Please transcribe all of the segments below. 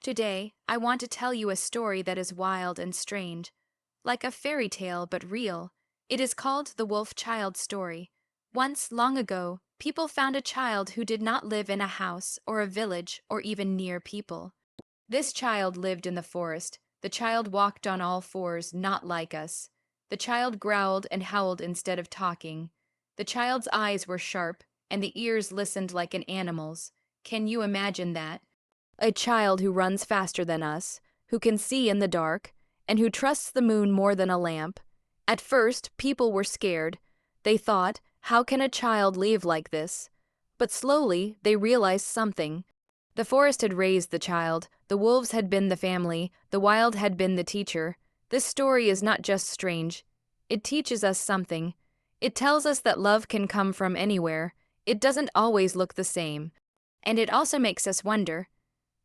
Today, I want to tell you a story that is wild and strange, like a fairy tale but real. It is called the Wolf Child Story. Once, long ago, people found a child who did not live in a house or a village or even near people. This child lived in the forest. The child walked on all fours, not like us. The child growled and howled instead of talking. The child's eyes were sharp, and the ears listened like an animal's. Can you imagine that? A child who runs faster than us, who can see in the dark, and who trusts the moon more than a lamp. At first, people were scared. They thought, how can a child live like this? But slowly, they realized something. The forest had raised the child, the wolves had been the family, the wild had been the teacher. This story is not just strange. It teaches us something. It tells us that love can come from anywhere. It doesn't always look the same. And it also makes us wonder,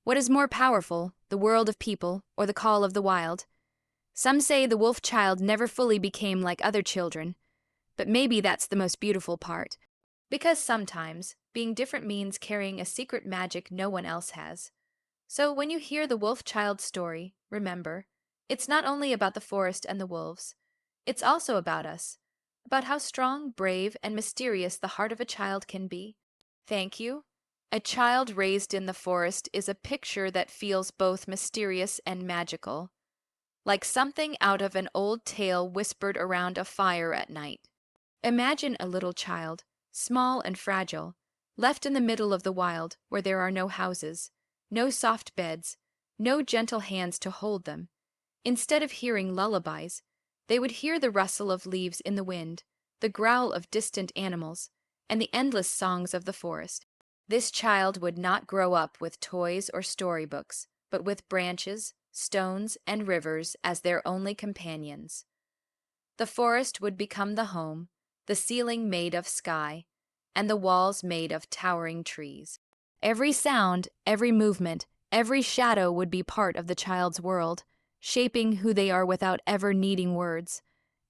what is more powerful, the world of people or the call of the wild? Some say the wolf child never fully became like other children, but maybe that's the most beautiful part. Because sometimes, being different means carrying a secret magic no one else has. So when you hear the wolf child story, remember, it's not only about the forest and the wolves. It's also about us, about how strong, brave, and mysterious the heart of a child can be. Thank you. A child raised in the forest is a picture that feels both mysterious and magical, like something out of an old tale whispered around a fire at night. Imagine a little child, small and fragile, left in the middle of the wild where there are no houses, no soft beds, no gentle hands to hold them. Instead of hearing lullabies, they would hear the rustle of leaves in the wind, the growl of distant animals, and the endless songs of the forest. This child would not grow up with toys or storybooks, but with branches, stones, and rivers as their only companions. The forest would become the home, the ceiling made of sky, and the walls made of towering trees. Every sound, every movement, every shadow would be part of the child's world, shaping who they are without ever needing words.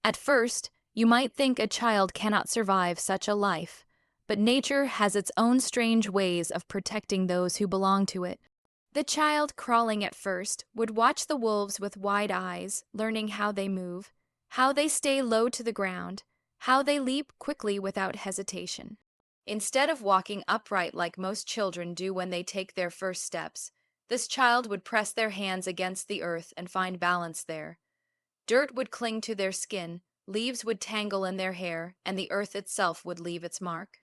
At first, you might think a child cannot survive such a life, but nature has its own strange ways of protecting those who belong to it. The child, crawling at first, would watch the wolves with wide eyes, learning how they move, how they stay low to the ground, how they leap quickly without hesitation. Instead of walking upright like most children do when they take their first steps, this child would press their hands against the earth and find balance there. Dirt would cling to their skin, leaves would tangle in their hair, and the earth itself would leave its mark.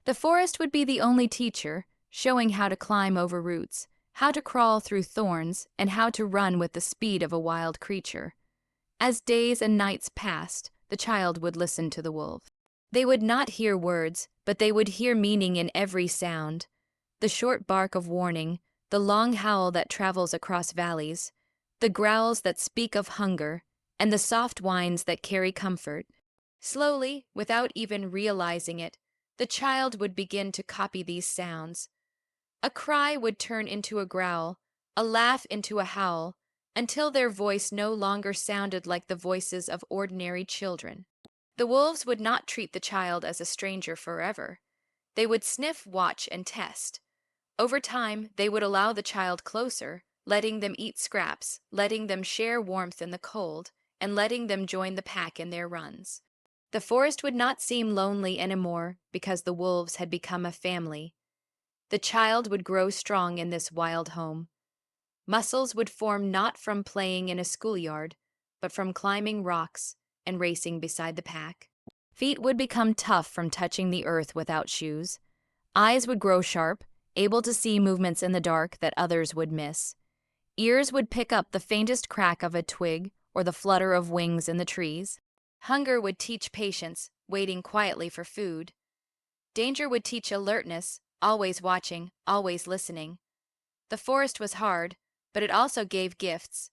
The forest would be the only teacher, showing how to climb over roots, how to crawl through thorns, and how to run with the speed of a wild creature. As days and nights passed, the child would listen to the wolves. They would not hear words, but they would hear meaning in every sound. The short bark of warning, the long howl that travels across valleys, the growls that speak of hunger, and the soft whines that carry comfort. Slowly, without even realizing it, the child would begin to copy these sounds. A cry would turn into a growl, a laugh into a howl, until their voice no longer sounded like the voices of ordinary children. The wolves would not treat the child as a stranger forever. They would sniff, watch, and test. Over time, they would allow the child closer, letting them eat scraps, letting them share warmth in the cold, and letting them join the pack in their runs. The forest would not seem lonely anymore because the wolves had become a family. The child would grow strong in this wild home. Muscles would form not from playing in a schoolyard, but from climbing rocks and racing beside the pack. Feet would become tough from touching the earth without shoes. Eyes would grow sharp, able to see movements in the dark that others would miss. Ears would pick up the faintest crack of a twig or the flutter of wings in the trees. Hunger would teach patience, waiting quietly for food. Danger would teach alertness, always watching, always listening. The forest was hard, but it also gave gifts: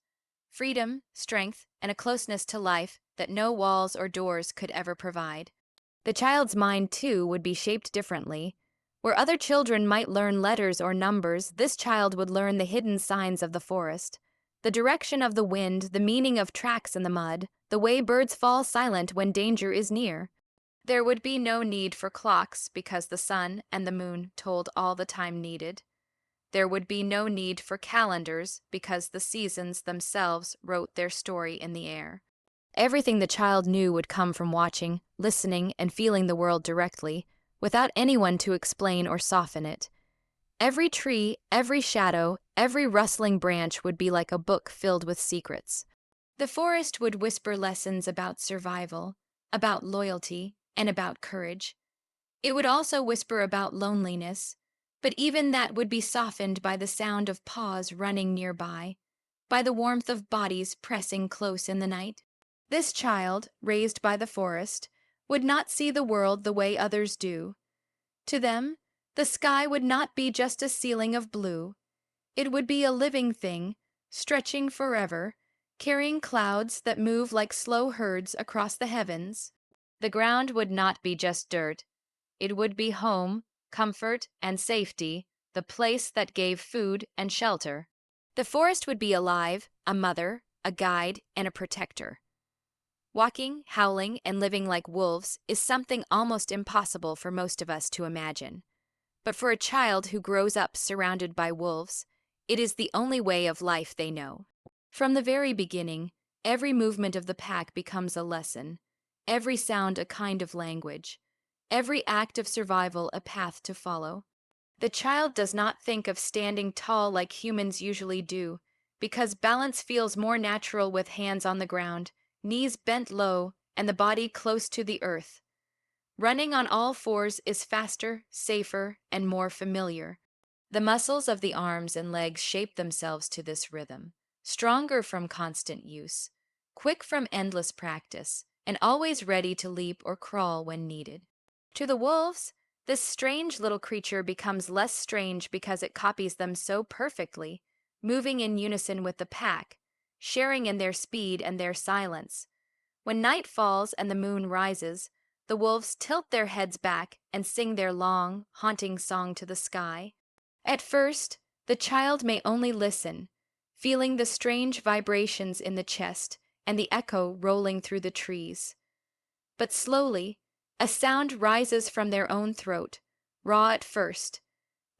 freedom, strength, and a closeness to life that no walls or doors could ever provide. The child's mind, too, would be shaped differently. Where other children might learn letters or numbers, this child would learn the hidden signs of the forest. The direction of the wind, the meaning of tracks in the mud, the way birds fall silent when danger is near. There would be no need for clocks because the sun and the moon told all the time needed. There would be no need for calendars because the seasons themselves wrote their story in the air. Everything the child knew would come from watching, listening, and feeling the world directly, without anyone to explain or soften it. Every tree, every shadow, every rustling branch would be like a book filled with secrets. The forest would whisper lessons about survival, about loyalty, and about courage. It would also whisper about loneliness, but even that would be softened by the sound of paws running nearby, by the warmth of bodies pressing close in the night. This child, raised by the forest, would not see the world the way others do. To them, the sky would not be just a ceiling of blue. It would be a living thing, stretching forever, carrying clouds that move like slow herds across the heavens. The ground would not be just dirt. It would be home, comfort, and safety, the place that gave food and shelter. The forest would be alive, a mother, a guide, and a protector. Walking, howling, and living like wolves is something almost impossible for most of us to imagine. But for a child who grows up surrounded by wolves, it is the only way of life they know. From the very beginning, every movement of the pack becomes a lesson, every sound a kind of language, every act of survival a path to follow. The child does not think of standing tall like humans usually do, because balance feels more natural with hands on the ground, knees bent low, and the body close to the earth. Running on all fours is faster, safer, and more familiar. The muscles of the arms and legs shape themselves to this rhythm, stronger from constant use, quick from endless practice, and always ready to leap or crawl when needed. To the wolves, this strange little creature becomes less strange because it copies them so perfectly, moving in unison with the pack, sharing in their speed and their silence. When night falls and the moon rises, the wolves tilt their heads back and sing their long, haunting song to the sky. At first, the child may only listen, feeling the strange vibrations in the chest and the echo rolling through the trees. But slowly, a sound rises from their own throat, raw at first,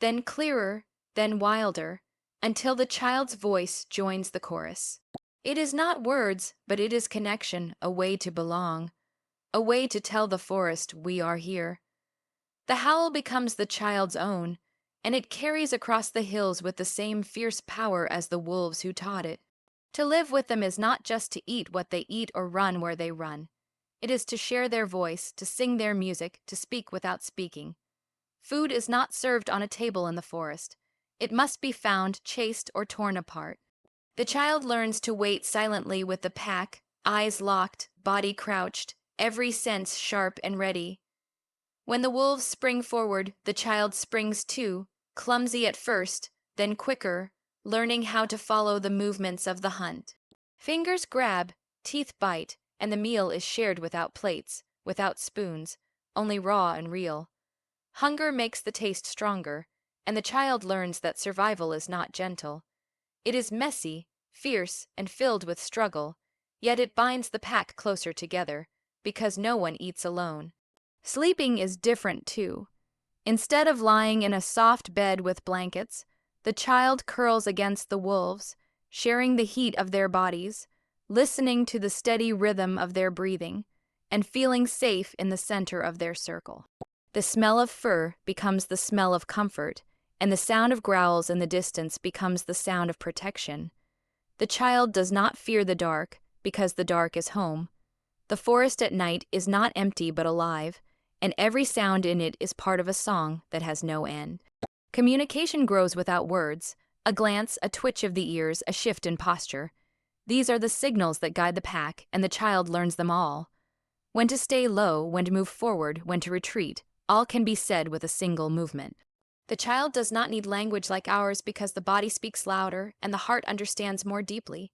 then clearer, then wilder, until the child's voice joins the chorus. It is not words, but it is connection, a way to belong, a way to tell the forest we are here. The howl becomes the child's own, and it carries across the hills with the same fierce power as the wolves who taught it. To live with them is not just to eat what they eat or run where they run. It is to share their voice, to sing their music, to speak without speaking. Food is not served on a table in the forest. It must be found, chased, or torn apart. The child learns to wait silently with the pack, eyes locked, body crouched, every sense sharp and ready. When the wolves spring forward, the child springs too, clumsy at first, then quicker, learning how to follow the movements of the hunt. Fingers grab, teeth bite, and the meal is shared without plates, without spoons, only raw and real. Hunger makes the taste stronger, and the child learns that survival is not gentle. It is messy, fierce, and filled with struggle, yet it binds the pack closer together, because no one eats alone. Sleeping is different too. Instead of lying in a soft bed with blankets, the child curls against the wolves, sharing the heat of their bodies, listening to the steady rhythm of their breathing, and feeling safe in the center of their circle. The smell of fur becomes the smell of comfort, and the sound of growls in the distance becomes the sound of protection. The child does not fear the dark, because the dark is home. The forest at night is not empty but alive, and every sound in it is part of a song that has no end. Communication grows without words, a glance, a twitch of the ears, a shift in posture. These are the signals that guide the pack, and the child learns them all. When to stay low, when to move forward, when to retreat, all can be said with a single movement. The child does not need language like ours because the body speaks louder and the heart understands more deeply.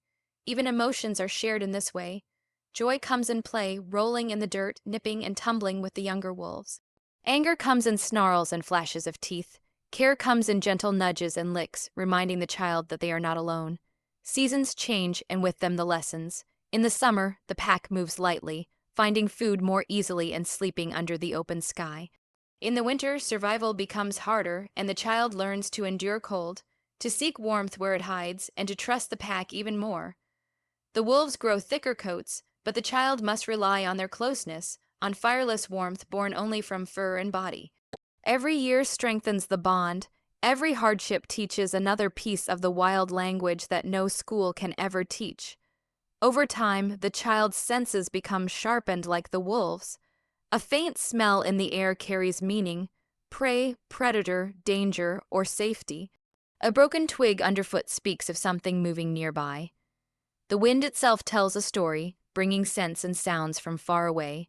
Even emotions are shared in this way. Joy comes in play, rolling in the dirt, nipping and tumbling with the younger wolves. Anger comes in snarls and flashes of teeth. Care comes in gentle nudges and licks, reminding the child that they are not alone. Seasons change, and with them the lessons. In the summer, the pack moves lightly, finding food more easily and sleeping under the open sky. In the winter, survival becomes harder, and the child learns to endure cold, to seek warmth where it hides, and to trust the pack even more. The wolves grow thicker coats, but the child must rely on their closeness, on fireless warmth born only from fur and body. Every year strengthens the bond. Every hardship teaches another piece of the wild language that no school can ever teach. Over time, the child's senses become sharpened like the wolves. A faint smell in the air carries meaning: prey, predator, danger, or safety. A broken twig underfoot speaks of something moving nearby. The wind itself tells a story, bringing scents and sounds from far away.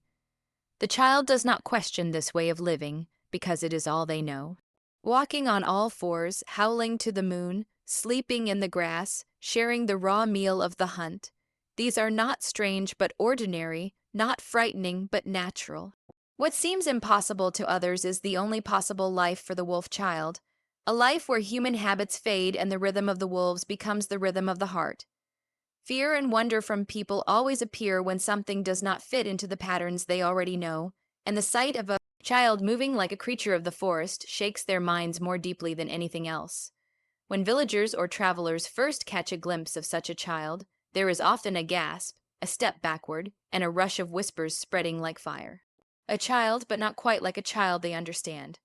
The child does not question this way of living, because it is all they know. Walking on all fours, howling to the moon, sleeping in the grass, sharing the raw meal of the hunt, these are not strange but ordinary, not frightening but natural. What seems impossible to others is the only possible life for the wolf child, a life where human habits fade and the rhythm of the wolves becomes the rhythm of the heart. Fear and wonder from people always appear when something does not fit into the patterns they already know, and the sight of a child moving like a creature of the forest shakes their minds more deeply than anything else. When villagers or travelers first catch a glimpse of such a child, there is often a gasp, a step backward, and a rush of whispers spreading like fire. A child, but not quite like a child, they understand.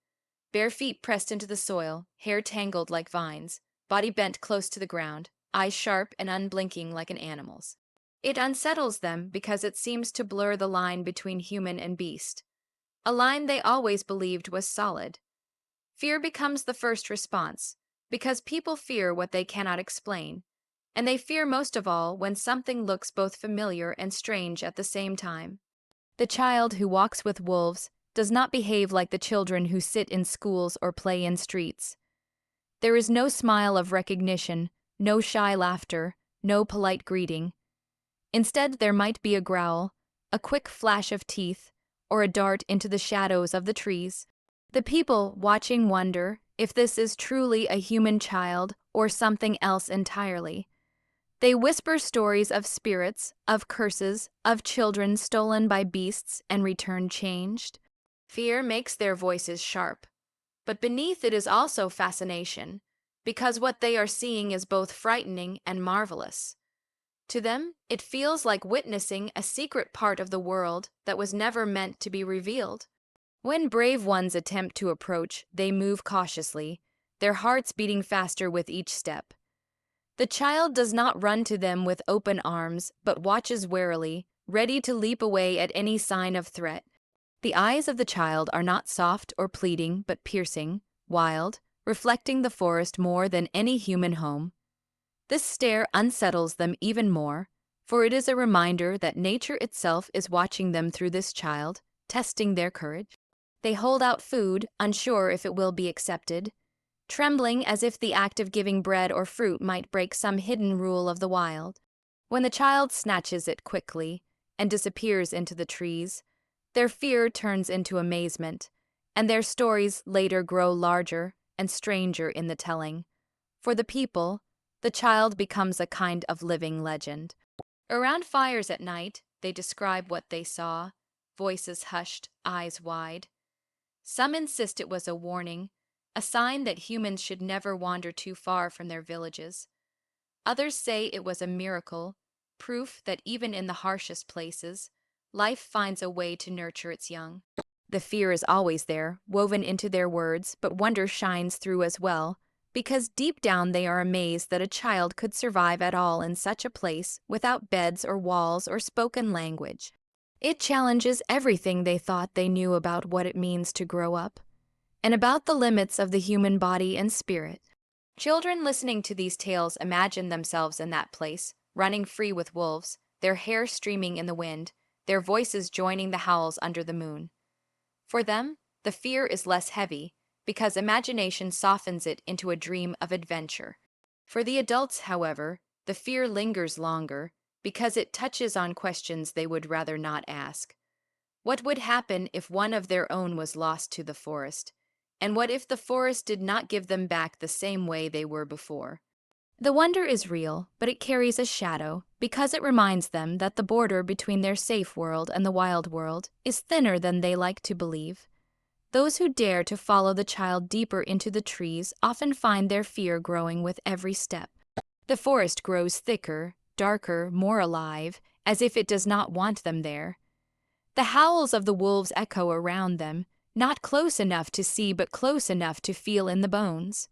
Bare feet pressed into the soil, hair tangled like vines, body bent close to the ground, eyes sharp and unblinking like an animal's. It unsettles them because it seems to blur the line between human and beast, a line they always believed was solid. Fear becomes the first response, because people fear what they cannot explain, and they fear most of all when something looks both familiar and strange at the same time. The child who walks with wolves does not behave like the children who sit in schools or play in streets. There is no smile of recognition, no shy laughter, no polite greeting. Instead, there might be a growl, a quick flash of teeth, or a dart into the shadows of the trees. The people watching wonder if this is truly a human child or something else entirely. They whisper stories of spirits, of curses, of children stolen by beasts and returned changed. Fear makes their voices sharp, but beneath it is also fascination, because what they are seeing is both frightening and marvelous. To them, it feels like witnessing a secret part of the world that was never meant to be revealed. When brave ones attempt to approach, they move cautiously, their hearts beating faster with each step. The child does not run to them with open arms, but watches warily, ready to leap away at any sign of threat. The eyes of the child are not soft or pleading, but piercing, wild, reflecting the forest more than any human home. This stare unsettles them even more, for it is a reminder that nature itself is watching them through this child, testing their courage. They hold out food, unsure if it will be accepted, trembling as if the act of giving bread or fruit might break some hidden rule of the wild. When the child snatches it quickly and disappears into the trees, their fear turns into amazement, and their stories later grow larger and stranger in the telling. For the people, the child becomes a kind of living legend. Around fires at night, they describe what they saw, voices hushed, eyes wide. Some insist it was a warning, a sign that humans should never wander too far from their villages. Others say it was a miracle, proof that even in the harshest places, life finds a way to nurture its young. The fear is always there, woven into their words, but wonder shines through as well, because deep down they are amazed that a child could survive at all in such a place without beds or walls or spoken language. It challenges everything they thought they knew about what it means to grow up, and about the limits of the human body and spirit. Children listening to these tales imagine themselves in that place, running free with wolves, their hair streaming in the wind, their voices joining the howls under the moon. For them, the fear is less heavy, because imagination softens it into a dream of adventure. For the adults, however, the fear lingers longer, because it touches on questions they would rather not ask. What would happen if one of their own was lost to the forest? And what if the forest did not give them back the same way they were before? The wonder is real, but it carries a shadow, because it reminds them that the border between their safe world and the wild world is thinner than they like to believe. Those who dare to follow the child deeper into the trees often find their fear growing with every step. The forest grows thicker, darker, more alive, as if it does not want them there. The howls of the wolves echo around them, not close enough to see but close enough to feel in the bones.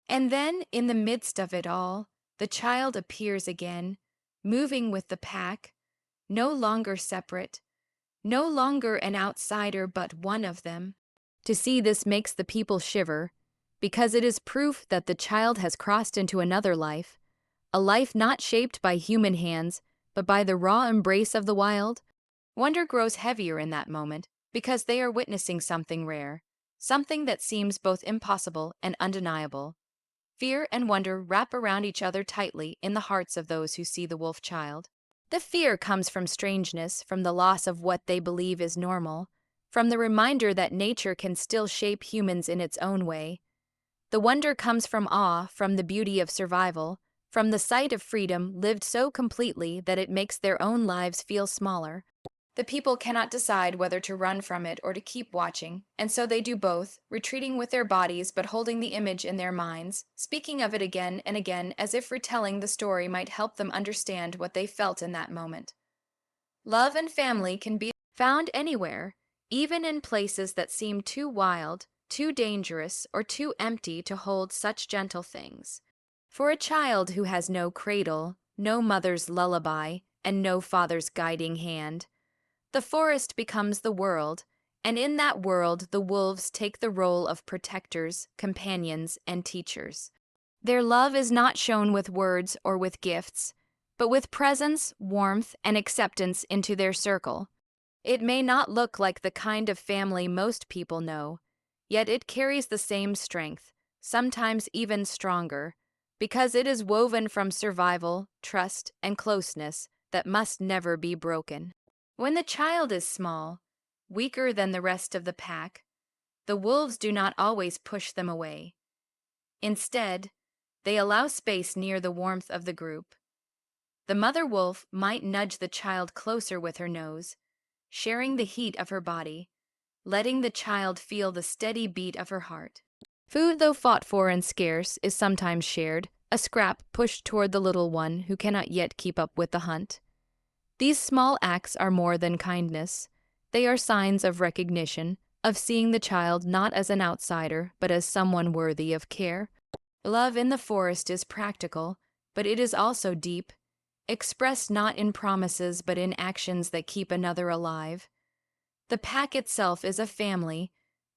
And then, in the midst of it all, the child appears again, moving with the pack, no longer separate, no longer an outsider but one of them. To see this makes the people shiver, because it is proof that the child has crossed into another life, a life not shaped by human hands, but by the raw embrace of the wild. Wonder grows heavier in that moment, because they are witnessing something rare, something that seems both impossible and undeniable. Fear and wonder wrap around each other tightly in the hearts of those who see the wolf child. The fear comes from strangeness, from the loss of what they believe is normal, from the reminder that nature can still shape humans in its own way. The wonder comes from awe, from the beauty of survival, from the sight of freedom lived so completely that it makes their own lives feel smaller. The people cannot decide whether to run from it or to keep watching, and so they do both, retreating with their bodies but holding the image in their minds, speaking of it again and again as if retelling the story might help them understand what they felt in that moment. Love and family can be found anywhere, even in places that seem too wild, too dangerous, or too empty to hold such gentle things. For a child who has no cradle, no mother's lullaby, and no father's guiding hand, the forest becomes the world, and in that world the wolves take the role of protectors, companions, and teachers. Their love is not shown with words or with gifts, but with presence, warmth, and acceptance into their circle. It may not look like the kind of family most people know, yet it carries the same strength, sometimes even stronger, because it is woven from survival, trust, and closeness that must never be broken. When the child is small, weaker than the rest of the pack, the wolves do not always push them away. Instead, they allow space near the warmth of the group. The mother wolf might nudge the child closer with her nose, sharing the heat of her body, letting the child feel the steady beat of her heart. Food, though fought for and scarce, is sometimes shared, a scrap pushed toward the little one who cannot yet keep up with the hunt. These small acts are more than kindness. They are signs of recognition, of seeing the child not as an outsider, but as someone worthy of care. Love in the forest is practical, but it is also deep, expressed not in promises but in actions that keep another alive. The pack itself is a family,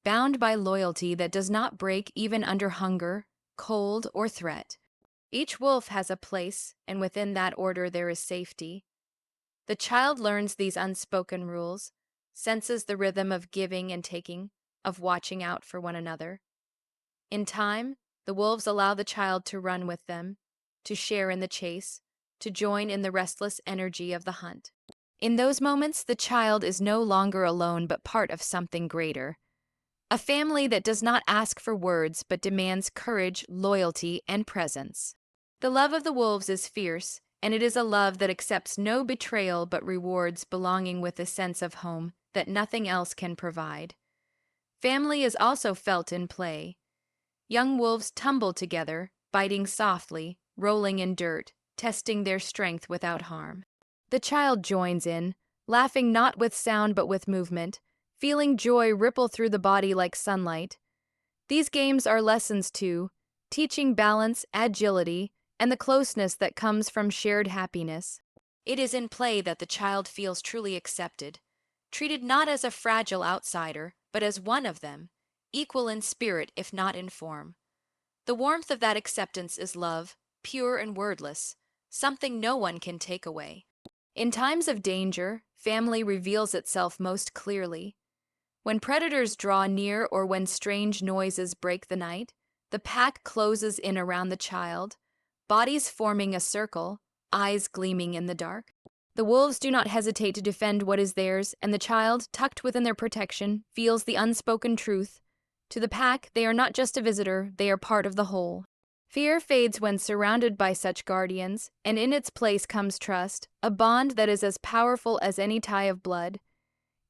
bound by loyalty that does not break even under hunger, cold, or threat. Each wolf has a place, and within that order there is safety. The child learns these unspoken rules, senses the rhythm of giving and taking, of watching out for one another. In time, the wolves allow the child to run with them, to share in the chase, to join in the restless energy of the hunt. In those moments, the child is no longer alone but part of something greater. A family that does not ask for words but demands courage, loyalty, and presence. The love of the wolves is fierce, and it is a love that accepts no betrayal but rewards belonging with a sense of home that nothing else can provide. Family is also felt in play. Young wolves tumble together, biting softly, rolling in dirt, testing their strength without harm. The child joins in, laughing not with sound but with movement, feeling joy ripple through the body like sunlight. These games are lessons too, teaching balance, agility, and the closeness that comes from shared happiness. It is in play that the child feels truly accepted, treated not as a fragile outsider, but as one of them, equal in spirit if not in form. The warmth of that acceptance is love, pure and wordless, something no one can take away. In times of danger, family reveals itself most clearly. When predators draw near or when strange noises break the night, the pack closes in around the child, bodies forming a circle, eyes gleaming in the dark. The wolves do not hesitate to defend what is theirs, and the child, tucked within their protection, feels the unspoken truth. To the pack, they are not just a visitor, they are part of the whole. Fear fades when surrounded by such guardians, and in its place comes trust, a bond that is as powerful as any tie of blood.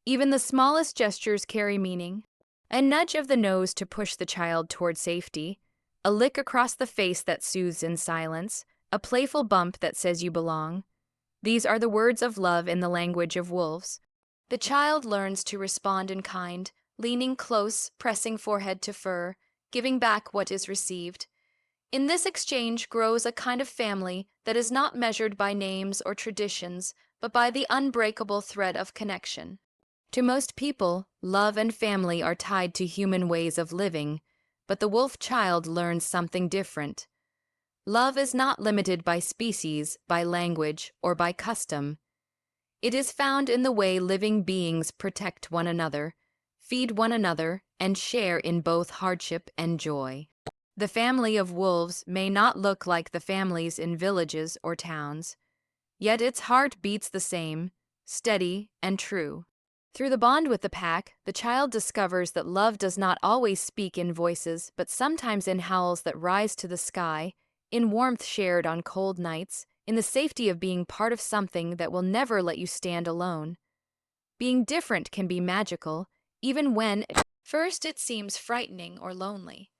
Even the smallest gestures carry meaning. A nudge of the nose to push the child toward safety, a lick across the face that soothes in silence, a playful bump that says you belong. These are the words of love in the language of wolves. The child learns to respond in kind, leaning close, pressing forehead to fur, giving back what is received. In this exchange grows a kind of family that is not measured by names or traditions, but by the unbreakable thread of connection. To most people, love and family are tied to human ways of living, but the wolf child learns something different. Love is not limited by species, by language, or by custom. It is found in the way living beings protect one another, feed one another, and share in both hardship and joy. The family of wolves may not look like the families in villages or towns, yet its heart beats the same, steady and true. Through the bond with the pack, the child discovers that love does not always speak in voices, but sometimes in howls that rise to the sky, in warmth shared on cold nights, in the safety of being part of something that will never let you stand alone. Being different can be magical, even when at first it seems frightening or lonely.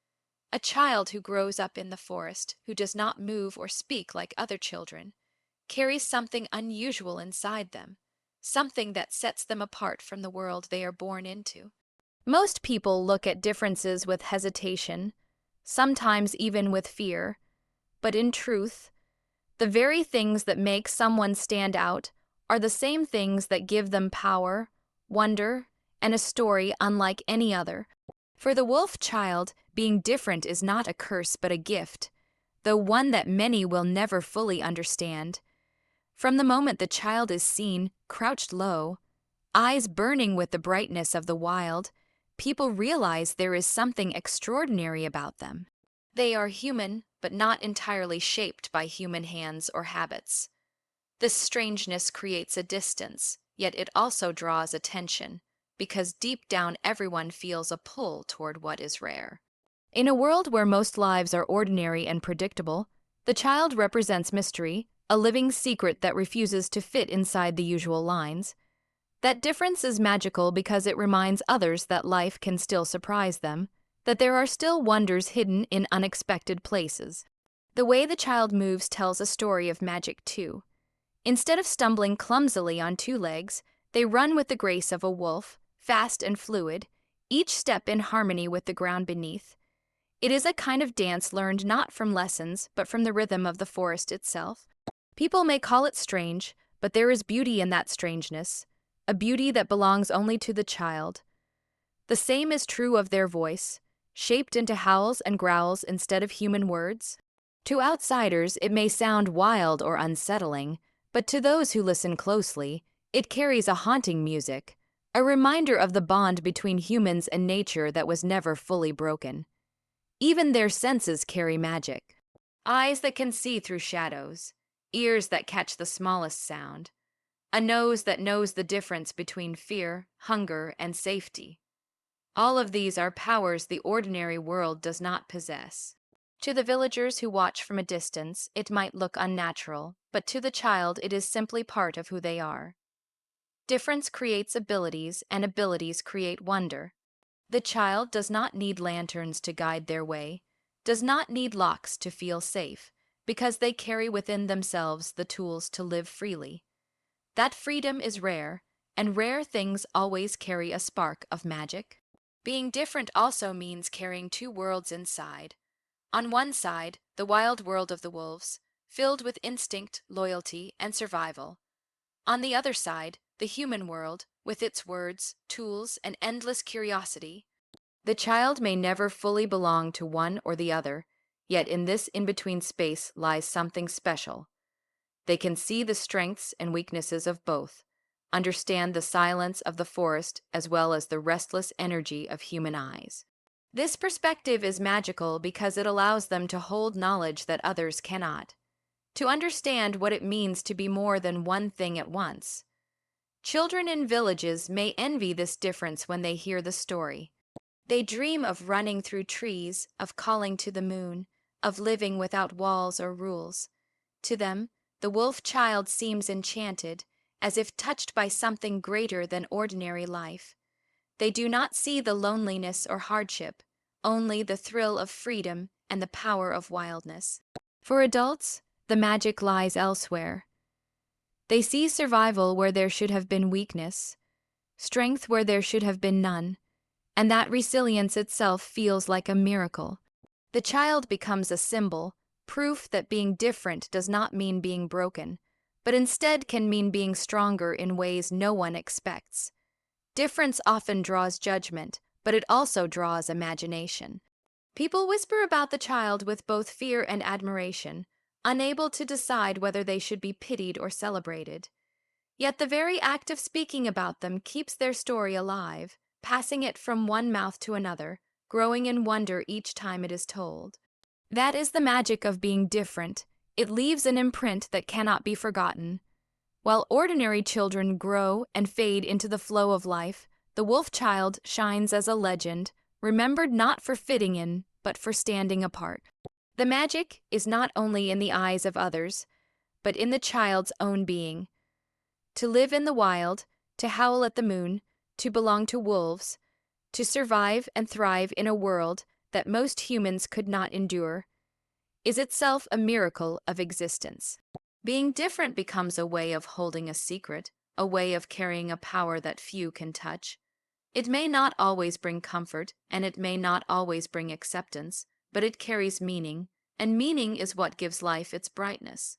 A child who grows up in the forest, who does not move or speak like other children, carries something unusual inside them, something that sets them apart from the world they are born into. Most people look at differences with hesitation, sometimes even with fear, but in truth, the very things that make someone stand out are the same things that give them power, wonder, and a story unlike any other. For the wolf child, being different is not a curse but a gift, though one that many will never fully understand. From the moment the child is seen, crouched low, eyes burning with the brightness of the wild, people realize there is something extraordinary about them. They are human, but not entirely shaped by human hands or habits. This strangeness creates a distance, yet it also draws attention, because deep down everyone feels a pull toward what is rare. In a world where most lives are ordinary and predictable, the child represents mystery, a living secret that refuses to fit inside the usual lines. That difference is magical because it reminds others that life can still surprise them, that there are still wonders hidden in unexpected places. The way the child moves tells a story of magic too. Instead of stumbling clumsily on two legs, they run with the grace of a wolf, fast and fluid, each step in harmony with the ground beneath. It is a kind of dance learned not from lessons, but from the rhythm of the forest itself. People may call it strange, but there is beauty in that strangeness, a beauty that belongs only to the child. The same is true of their voice, shaped into howls and growls instead of human words. To outsiders, it may sound wild or unsettling, but to those who listen closely, it carries a haunting music, a reminder of the bond between humans and nature that was never fully broken. Even their senses carry magic. Eyes that can see through shadows, ears that catch the smallest sound, a nose that knows the difference between fear, hunger, and safety. All of these are powers the ordinary world does not possess. To the villagers who watch from a distance, it might look unnatural, but to the child it is simply part of who they are. Difference creates abilities, and abilities create wonder. The child does not need lanterns to guide their way, does not need locks to feel safe, because they carry within themselves the tools to live freely. That freedom is rare, and rare things always carry a spark of magic. Being different also means carrying two worlds inside. On one side, the wild world of the wolves, filled with instinct, loyalty, and survival. On the other side, the human world, with its words, tools, and endless curiosity. The child may never fully belong to one or the other, yet in this in-between space lies something special. They can see the strengths and weaknesses of both, understand the silence of the forest as well as the restless energy of human eyes. This perspective is magical because it allows them to hold knowledge that others cannot, to understand what it means to be more than one thing at once. Children in villages may envy this difference when they hear the story. They dream of running through trees, of calling to the moon, of living without walls or rules. To them, the wolf child seems enchanted, as if touched by something greater than ordinary life. They do not see the loneliness or hardship, only the thrill of freedom and the power of wildness. For adults, the magic lies elsewhere. They see survival where there should have been weakness, strength where there should have been none, and that resilience itself feels like a miracle. The child becomes a symbol, proof that being different does not mean being broken, but instead can mean being stronger in ways no one expects. Difference often draws judgment, but it also draws imagination. People whisper about the child with both fear and admiration, unable to decide whether they should be pitied or celebrated. Yet the very act of speaking about them keeps their story alive, passing it from one mouth to another, growing in wonder each time it is told. That is the magic of being different. It leaves an imprint that cannot be forgotten. While ordinary children grow and fade into the flow of life, the wolf child shines as a legend, remembered not for fitting in, but for standing apart. The magic is not only in the eyes of others, but in the child's own being. To live in the wild, to howl at the moon, to belong to wolves, to survive and thrive in a world that most humans could not endure, is itself a miracle of existence. Being different becomes a way of holding a secret, a way of carrying a power that few can touch. It may not always bring comfort, and it may not always bring acceptance, but it carries meaning, and meaning is what gives life its brightness.